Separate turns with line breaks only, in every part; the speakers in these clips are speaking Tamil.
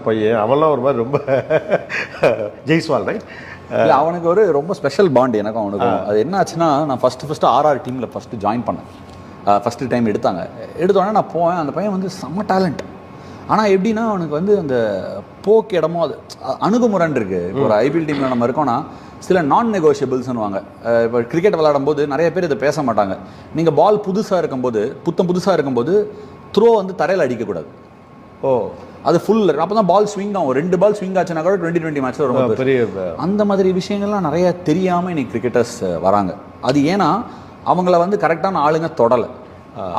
பையன் அவன்லாம் ஒரு மாதிரி ரொம்ப ஜெய்ஸ்வால் ரைட்.
இல்லை, அவனுக்கு ஒரு ரொம்ப ஸ்பெஷல் பாண்ட் எனக்கும் அவனுக்கும். அது என்ன ஆச்சுன்னா, நான் ஃபஸ்ட்டு ஆர்ஆர் டீமில் ஃபஸ்ட்டு ஜாயின் பண்ணேன். ஃபஸ்ட்டு டைம் எடுத்தோடனே நான் போவேன். அந்த பையன் வந்து செம்ம டேலண்ட். ஆனால் எப்படின்னா அவனுக்கு வந்து அந்த போக்கு இடமோ அது அணுகுமுறைன்னு இருக்குது. இப்போ ஒரு ஐபிஎல் டீமில் நம்ம இருக்கோன்னா சில நான் நெகோஷியபிள்ஸ்னு வாங்க. இப்போ கிரிக்கெட் விளையாடும் போது நிறைய பேர் இதை பேச மாட்டாங்க. நீங்கள் பால் புதுசாக இருக்கும்போது த்ரோ வந்து தரையில் அடிக்கக்கூடாது. அது ஃபுல். அப்போ தான் பால் ஸ்விங் ஆகும். 2 பால் ஸ்விங் ஆச்சுன்னா கூட 2020 மேட்ச்சில் ரொம்ப பெரிய. அந்த மாதிரி விஷயங்கள்லாம் நிறைய தெரியாமல் இன்னைக்கு கிரிக்கெட்டர்ஸ் வராங்க. அது ஏன்னா அவங்கள வந்து கரெக்டான ஆளுங்க தொடலை,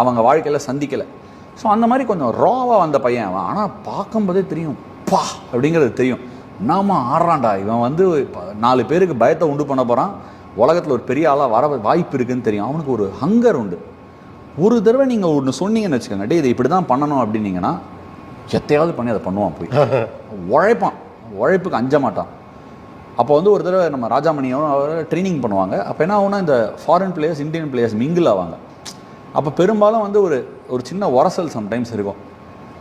அவங்க வாழ்க்கையில் சந்திக்கலை. ஸோ அந்த மாதிரி கொஞ்சம் ராவாக வந்த பையன் அவன். ஆனால் பார்க்கும்போதே தெரியும், பா அப்படிங்கிறது தெரியும். நாம ஆடுறான்டா இவன் வந்து 4 பேருக்கு பயத்தை உண்டு பண்ண போகிறான், உலகத்தில் ஒரு பெரிய ஆளாக வர வாய்ப்பு இருக்குதுன்னு தெரியும். அவனுக்கு ஒரு ஹங்கர் உண்டு. ஒரு தடவை நீங்கள் ஒன்று சொன்னீங்கன்னு வச்சுக்கோங்க, டே இதை இப்படி தான் பண்ணணும் அப்படின்னீங்கன்னா எத்தையாவது பண்ணி அதை பண்ணுவான். போய் உழைப்பான், உழைப்புக்கு அஞ்ச மாட்டான். அப்போ வந்து ஒரு தடவை நம்ம ராஜாமணியும் அவர் ட்ரைனிங் பண்ணுவாங்க. அப்போ என்ன ஆகுனா, இந்த foreign players Indian players mingle ஆவாங்க. அப்போ பெரும்பாலும் வந்து ஒரு சின்ன உரசல் சம்டைம்ஸ் இருக்கும்.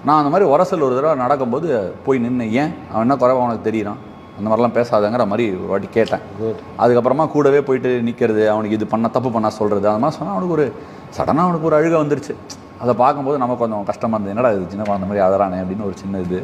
நான் அந்த மாதிரி உரசல் ஒரு தடவை நடக்கும்போது போய் நின்று, ஏன் அவன் என்ன குறைவா அவனுக்கு தெரியுறான், அந்த மாதிரிலாம் பேசாதங்கிற மாதிரி ஒரு வாட்டி கேட்டேன். அதுக்கப்புறமா கூடவே போயிட்டு நிற்கிறது, அவனுக்கு இது பண்ண தப்பு பண்ண சொல்கிறது, அந்த மாதிரி சொன்னால் அவனுக்கு ஒரு சடனாக அவனுக்கு ஒரு அழுகை வந்துருச்சு. அதை பார்க்கும்போது நமக்கு கொஞ்சம் கஷ்டமாக இருந்தது. என்னடா இது சின்ன குழந்தை மாதிரி அழறானே அப்படின்னு ஒரு சின்ன இது.